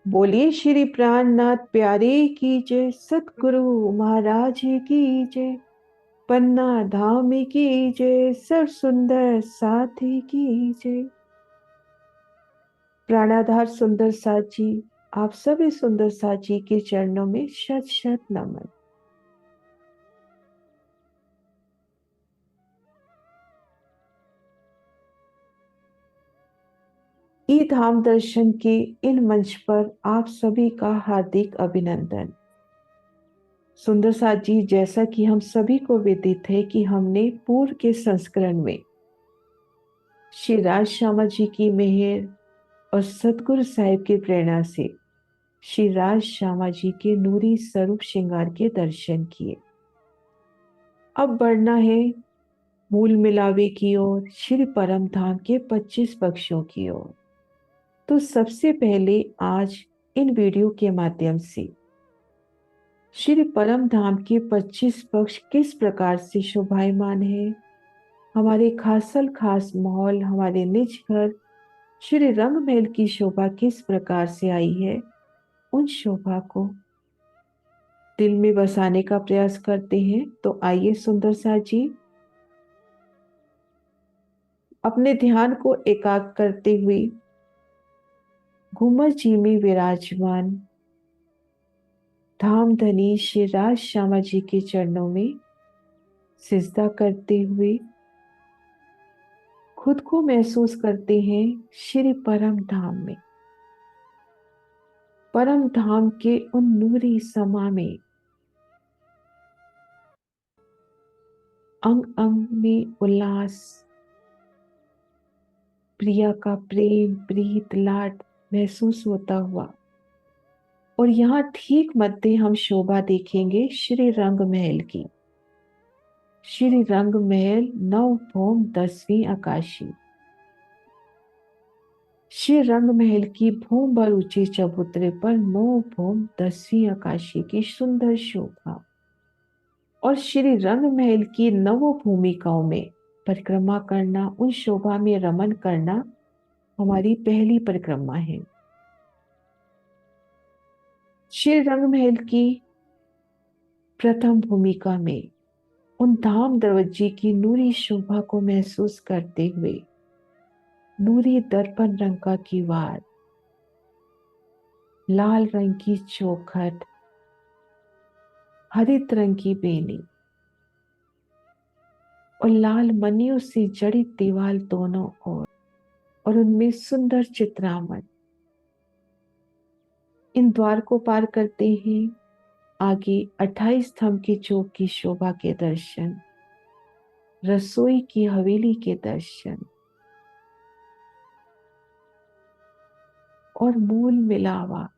बोलिए श्री प्राणनाथ प्यारे की जय, सतगुरु महाराज की जय, पन्ना धाम की जय, सर सुंदर साथी की जय। प्राणाधार सुंदर साथ जी, आप सभी सुंदर साथ जी के चरणों में शत शत नमन। ई धाम दर्शन के इन मंच पर आप सभी का हार्दिक अभिनंदन। सुंदर साथ जी, जैसा कि हम सभी को विदित है कि हमने पूर्व के संस्करण में श्री राज श्यामा जी की मेहर और सतगुरु साहिब की प्रेरणा से श्री राज श्यामा जी के नूरी स्वरूप श्रृंगार के दर्शन किए। अब बढ़ना है मूल मिलावे की ओर, श्री परम धाम के 25 पक्षों की ओर। तो सबसे पहले आज इन वीडियो के माध्यम से श्री परम धाम के 25 पक्ष किस प्रकार से शोभायमान है, हमारे खासल खास माहौल, हमारे निज घर श्री रंग महल की शोभा किस प्रकार से आई है, उन शोभा को दिल में बसाने का प्रयास करते हैं। तो आइए सुंदर सा जी, अपने ध्यान को एकाग्र करते हुए घूमर जी में विराजमान धाम धनी श्री राज श्यामा जी के चरणों में सिजदा करते हुए खुद को महसूस करते हैं श्री परम धाम में, परम धाम के उन नूरी समा में। अंग अंग में उल्लास, प्रिया का प्रेम प्रीत लाड महसूस होता हुआ, और यहाँ ठीक मध्य हम शोभा देखेंगे श्री रंग महल की। श्री रंग महल नव भौम 10वीं आकाशी। श्री रंग महल की भूम भर ऊंचे चबूतरे पर 9 भौम 10वीं आकाशी की सुंदर शोभा, और श्री रंग महल की नवो भूमिकाओं में परिक्रमा करना, उन शोभा में रमन करना हमारी पहली परिक्रमा है। श्री रंग महल की प्रथम भूमिका में उन धाम दरवाजे की नूरी शोभा को महसूस करते हुए नूरी दर्पण रंग का किवाड़, लाल रंग की चौखट, हरित रंग की बेनी और लाल मनियों से जड़ित दीवार दोनों ओर, और उनमें सुंदर चित्रामण। इन द्वार को पार करते हैं आगे 28 स्तंभ के चौक की शोभा के दर्शन, रसोई की हवेली के दर्शन और मूल मिलावा,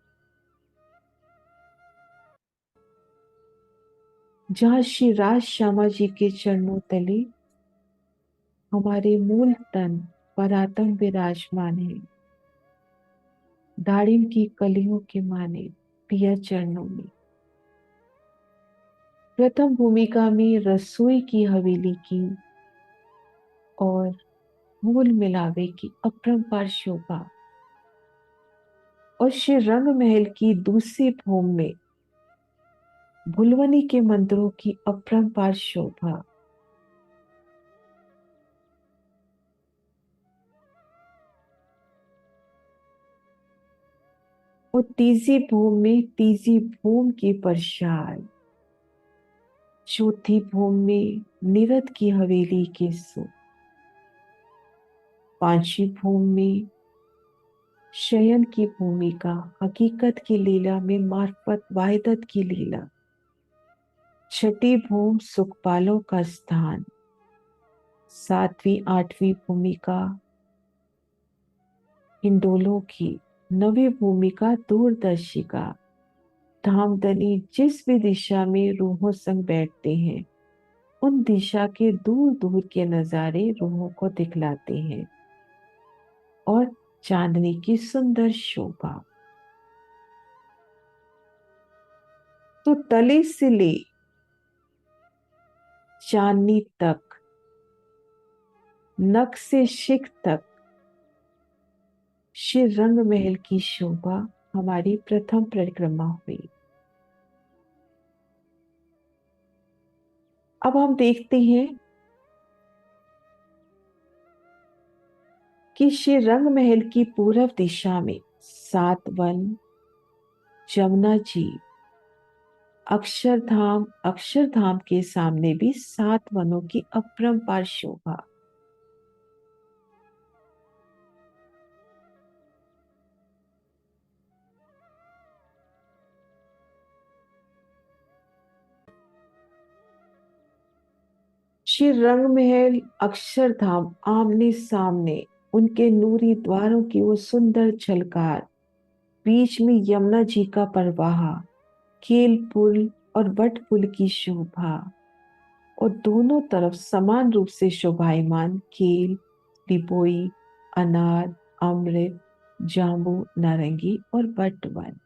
जहां श्री राज श्यामा जी के चरणों तले हमारे मूल तन परात्म विराजमान है। दाड़िम की कलियों के माने पिया चरणों में। प्रथम भूमिका में रसोई की हवेली की और मूल मिलावे की अपरंपार शोभा, और श्री रंग महल की दूसरी भूमि में भुलवनी के मंदिरों की अपरंपार शोभा, और तीसरी भूमि में तीसरी भूमि की प्रसाद, चौथी भूमि में निरद की हवेली के सुख, पांचवी भूमि में शयन की भूमिका, हकीकत की लीला में मार्फत वाहिदत की लीला, छठी भूमि सुखपालों का स्थान, सातवीं आठवीं भूमिका हिंडोलों की, नवी भूमिका दूरदर्शिका। धामधनी जिस भी दिशा में रूहों संग बैठते हैं, उन दिशा के दूर दूर के नजारे रूहों को दिखलाते हैं, और चांदनी की सुंदर शोभा। तो तले से ले चांदनी तक, नख से शिख तक श्री रंग महल की शोभा हमारी प्रथम परिक्रमा हुई। अब हम देखते हैं कि श्री रंग महल की पूर्व दिशा में 7 वन, जमुना जी, अक्षरधाम, अक्षरधाम के सामने भी 7 वनों की अपरंपार शोभा। श्री रंग महल, अक्षरधाम आमने सामने, उनके नूरी द्वारों की वो सुंदर झलकार, बीच में यमुना जी का प्रवाह, केल पुल और बट पुल की शोभा, और दोनों तरफ समान रूप से शोभायमान केल, लिपोई, अनार, अमृत, जांबू, नारंगी और बट वन।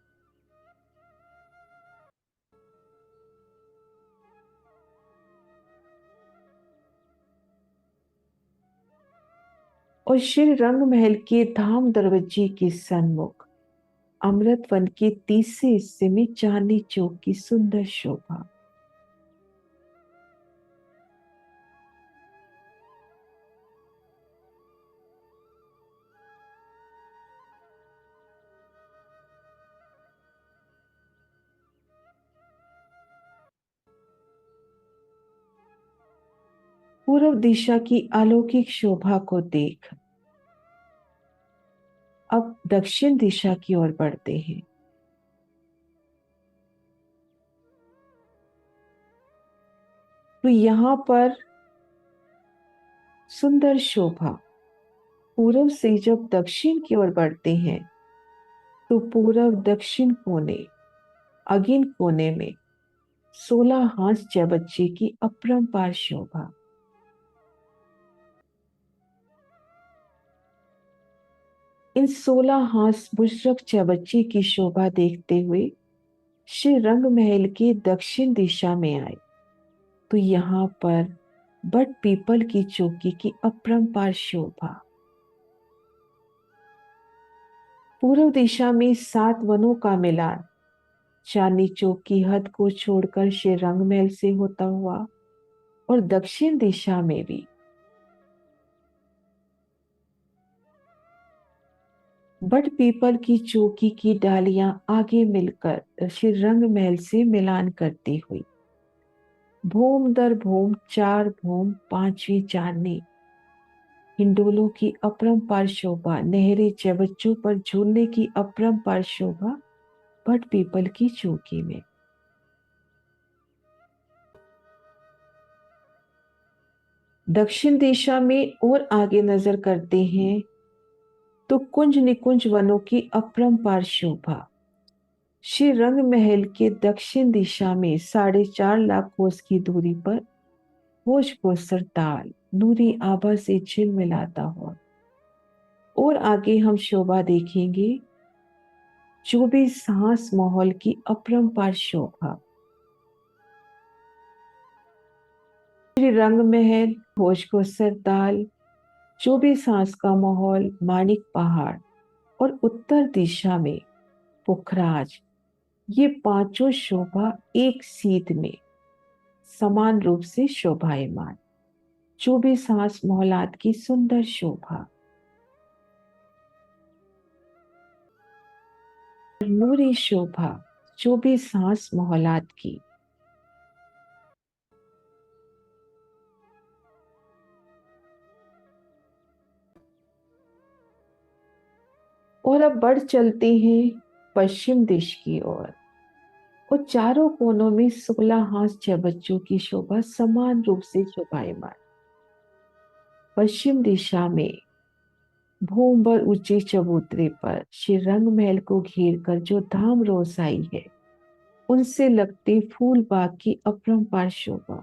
और श्री रंग महल के धाम दरवाजे के सन्मुख अमृत वन के तीसरे हिस्से में चांदनी चौक की सुंदर शोभा। पूर्व दिशा की अलौकिक शोभा को देख अब दक्षिण दिशा की ओर बढ़ते हैं। तो यहां पर सुंदर शोभा, पूर्व से जब दक्षिण की ओर बढ़ते हैं तो पूर्व दक्षिण कोने, अगिन कोने में 16 हांस चौबच्चे की अपरंपार शोभा। इन 16 हांस मुशरक चौबच्चे की शोभा देखते हुए श्री रंग महल के दक्षिण दिशा में आए तो यहाँ पर बट पीपल की चौकी की अपरंपार शोभा। पूर्व दिशा में 7 वनों का मिलान चांदनी चौक की हद को छोड़कर श्री रंग महल से होता हुआ, और दक्षिण दिशा में भी बट पीपल की चौकी की डालियां आगे मिलकर श्री रंग महल से मिलान करती हुई भूम दर भूम 4 भूम 5वीं चांदनी, हिंडोलों की अपरंपार शोभा, नहरी चबच्चों पर झूलने की अपरंपार शोभा बट पीपल की चौकी में। दक्षिण दिशा में और आगे नजर करते हैं तो कुंज निकुंज वनों की अपरंपार शोभा। श्री रंग महल के दक्षिण दिशा में 4.5 लाख कोस की दूरी पर होश को सरताल नूरी आभा से झिलमिलाता हुआ, और आगे हम शोभा देखेंगे 24 हांस माहौल की अपरंपार शोभा। श्री रंग महल, होश को सरताल, 24 हांस का माहौल, मानिक पहाड़ और उत्तर दिशा में पुखराज, ये पांचों शोभा एक सीध में समान रूप से शोभायमान, 24 हांस मोहलात की सुंदर शोभा। नूरी शोभा 24 हांस मोहलात की। और अब बढ़ चलते हैं पश्चिम दिश की ओर, और चारों कोनों में 16 हांस चौबच्चों की शोभा समान रूप से शोभायमान। पश्चिम दिशा में भूम पर ऊंचे चबूतरे पर श्री रंग महल को घेर कर जो धाम रोसाई है, उनसे लगते फूल बाग की अपरंपार शोभा,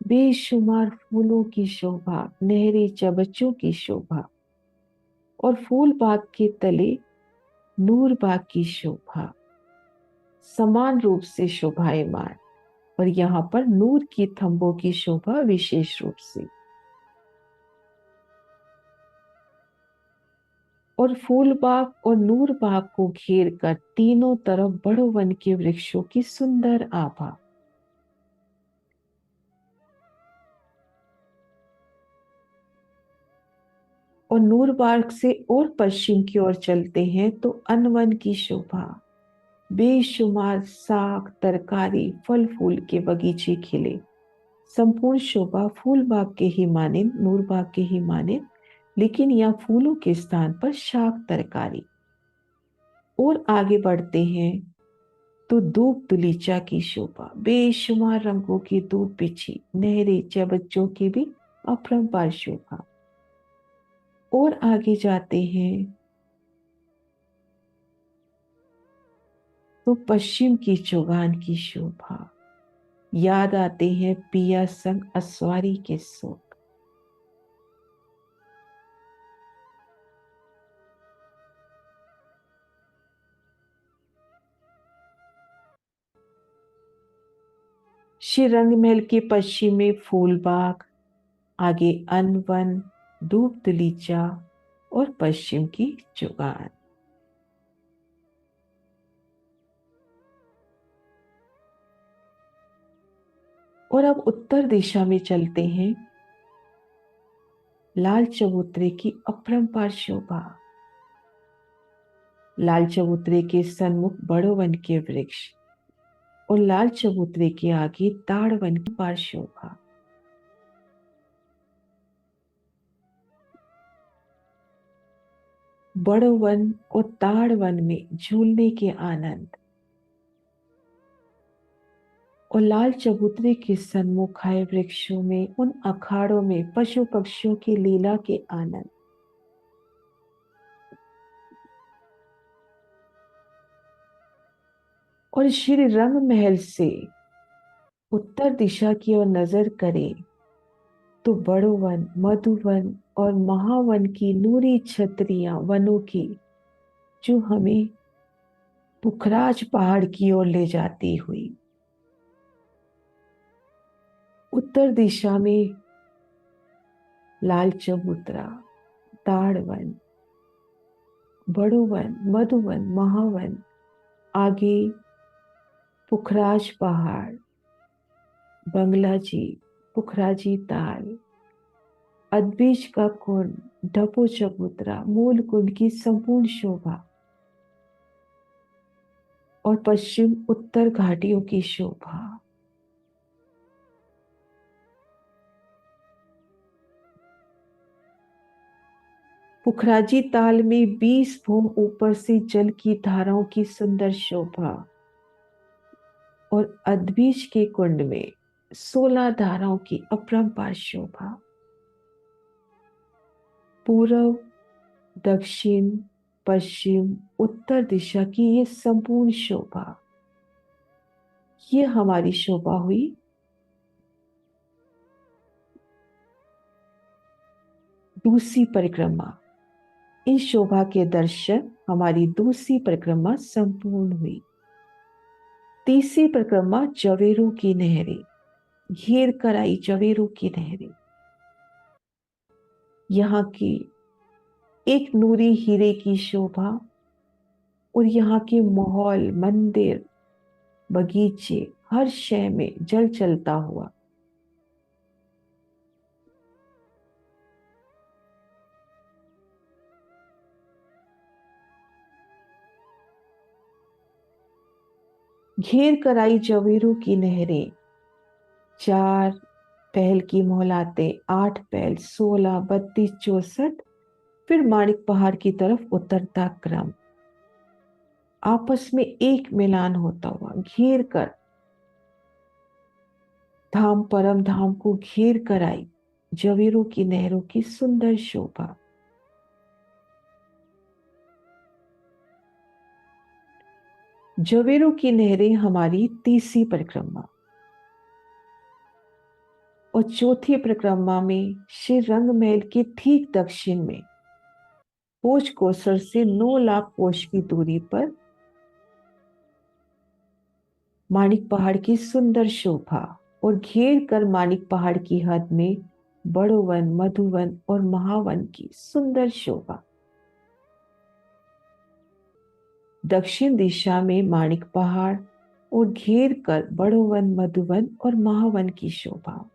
बेशुमार फूलों की शोभा, नहरी चबच्चों की शोभा, और फूल बाग के तले नूर बाग की शोभा समान रूप से शोभायमान, और यहाँ पर नूर की थंबों की शोभा विशेष रूप से। और फूल बाग और नूर बाग को घेर कर तीनों तरफ बड़ो वन के वृक्षों की सुंदर आभा। और नूर बाग से और पश्चिम की ओर चलते हैं तो अनवन की शोभा, बेशुमार साग तरकारी फल फूल के बगीचे खिले। संपूर्ण शोभा फूल बाग के ही माने, नूर बाग के ही माने, लेकिन यहाँ फूलों के स्थान पर शाक तरकारी। और आगे बढ़ते हैं तो धूप दुलीचा की शोभा, बेशुमार रंगों की धूप बिछी नहरें चाहे बच्चों की भी अपरंपार शोभा। और आगे जाते हैं तो पश्चिम की चौगान की शोभा, याद आते हैं पिया संग अस्वारी के सुख। श्री रंग महल के पश्चिम में फूलबाग, आगे अनवन, धूप दलीचा और पश्चिम की चौगान। और अब उत्तर दिशा में चलते हैं, लाल चबूतरे की अपरंपार शोभा, लाल चबूतरे के सन्मुख बड़ो वन के वृक्ष और लाल चबूतरे के आगे ताड़ वन की पार शोभा। बड़ो वन और ताड़ वन में झूलने के आनंद, और लाल चबूतरे के सन्मुख आए वृक्षों में उन अखाड़ों में पशु पक्षियों की लीला के आनंद। और श्री रंग महल से उत्तर दिशा की ओर नजर करें तो बड़ो वन, मधुवन और महावन की नूरी छतरियां वनों की, जो हमें पुखराज पहाड़ की ओर ले जाती हुई। उत्तर दिशा में लाल चबूतरा, ताड़ वन, बड़ो वन, मधुवन, महावन, आगे पुखराज पहाड़, बंगलाजी, पुखराजी ताल, अदबीज का कुंड, ढपो चबूतरा, मूल कुंड की संपूर्ण शोभा और पश्चिम उत्तर घाटियों की शोभा। पुखराजी ताल में 20 भूम ऊपर से जल की धाराओं की सुंदर शोभा और अदबीज के कुंड में 16 धाराओं की अपरंपार शोभा। पूर्व, दक्षिण, पश्चिम, उत्तर दिशा की ये संपूर्ण शोभा, ये हमारी शोभा हुई दूसरी परिक्रमा। इस शोभा के दर्शन हमारी दूसरी परिक्रमा संपूर्ण हुई। तीसरी परिक्रमा जवेरू की नहरें, घेर कर आई जवेरू की नहरें। यहाँ की एक नूरी हीरे की शोभा और यहाँ के माहौल, मंदिर, बगीचे, हर शय में जल चलता हुआ। घेर कर आई जवेरू की नहरें, 4 पहल की मोहलाते, 8 पहल, 16, 32, 64, फिर माणिक पहाड़ की तरफ उतरता क्रम, आपस में एक मिलान होता हुआ घेर कर धाम परम धाम को घेर कर आई जवेरू की नहरों की सुंदर शोभा। जवेरू की नहरें हमारी तीसरी परिक्रमा और चौथी परिक्रमा में श्री रंग महल के ठीक दक्षिण में कोच कोसर से 9 लाख कोष की दूरी पर माणिक पहाड़ की सुंदर शोभा और घेर कर माणिक पहाड़ की हद में बड़ो वन, मधुवन और महावन की सुंदर शोभा। दक्षिण दिशा में माणिक पहाड़ और घेर कर बड़ोवन, मधुवन और महावन की शोभा।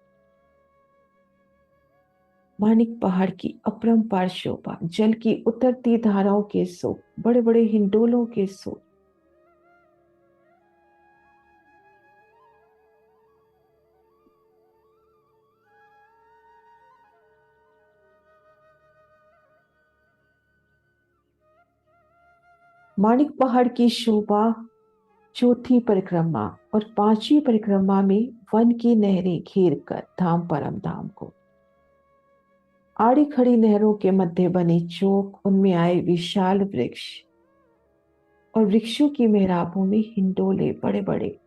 माणिक पहाड़ की अपरंपार शोभा, जल की उतरती धाराओं के सो, बड़े बड़े हिंडोलों के सो। माणिक पहाड़ की शोभा, चौथी परिक्रमा और पांचवी परिक्रमा में वन की नहरें घेर कर धाम परम धाम को। आड़ी खड़ी नहरों के मध्य बने चौक, उनमें आए विशाल वृक्ष और वृक्षों की मेहराबों में हिंडोले बड़े बड़े,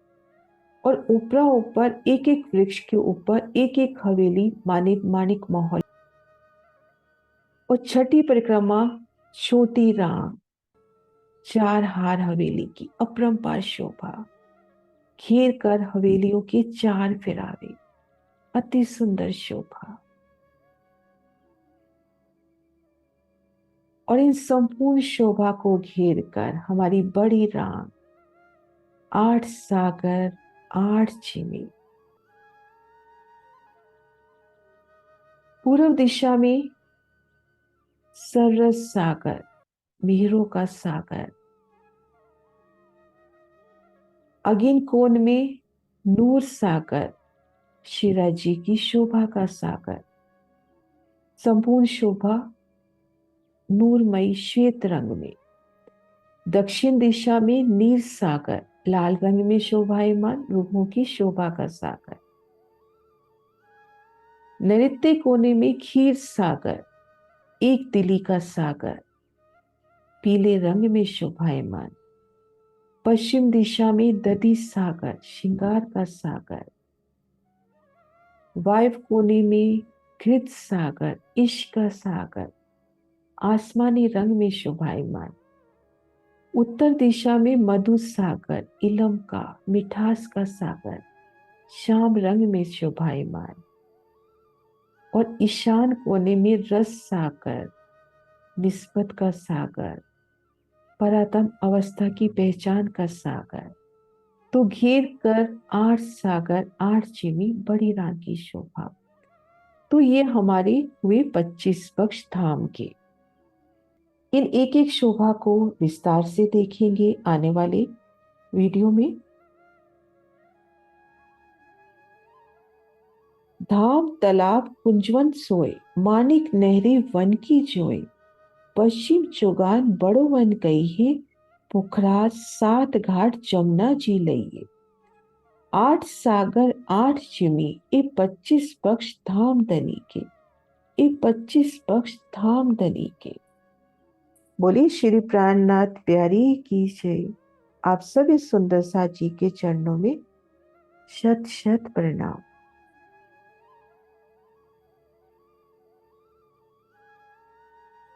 और ऊपरा ऊपर एक एक वृक्ष के ऊपर एक एक हवेली, मानिक मानिक महल। और छठी परिक्रमा छोटी राम, चार हार हवेली की अपरंपार शोभा, घेर कर हवेलियों के चार फिरावे, अति सुंदर शोभा। और इन संपूर्ण शोभा को घेर कर हमारी बड़ी राम, आठ सागर, आठ झीलें। पूर्व दिशा में सरस सागर, मिहिरों का सागर। अगिन कोण में नूर सागर, शिरा जी की शोभा का सागर। संपूर्ण शोभा नूरमयी श्वेत रंग में। दक्षिण दिशा में नीर सागर, लाल रंग में शोभायमान रूपों की शोभा का सागर। नैऋत्य कोने में क्षीर सागर, एक दिली का सागर, पीले रंग में शोभायमान। पश्चिम दिशा में दधि सागर, श्रृंगार का सागर। वायव्य कोने में घृत सागर, इश्क का सागर, आसमानी रंग में शोभायमान। उत्तर दिशा में मधु सागर, इलम का, मिठास का सागर, श्याम रंग में शोभायमान। और ईशान कोने में रस सागर, निस्बत का सागर, परातम अवस्था की पहचान का सागर। तो घेर कर आठ सागर, आठ चिमी, बड़ी राम की शोभा। तो ये हमारे हुए 25 पक्ष धाम के। इन एक एक शोभा को विस्तार से देखेंगे आने वाले वीडियो में। धाम तालाब कुंजवन सोए, मानिक नहरे वन की जोए। पश्चिम चौगान बड़ो वन गई है, पुखराज सात घाट जमुना जी लइए। आठ सागर आठ चिमी, ए 25 पक्ष धाम धनी के, ए 25 पक्ष धाम धनी के। बोली श्री प्राणनाथ प्यारी की जय। आप सभी सुंदर सा जी के चरणों में शत शत प्रणाम।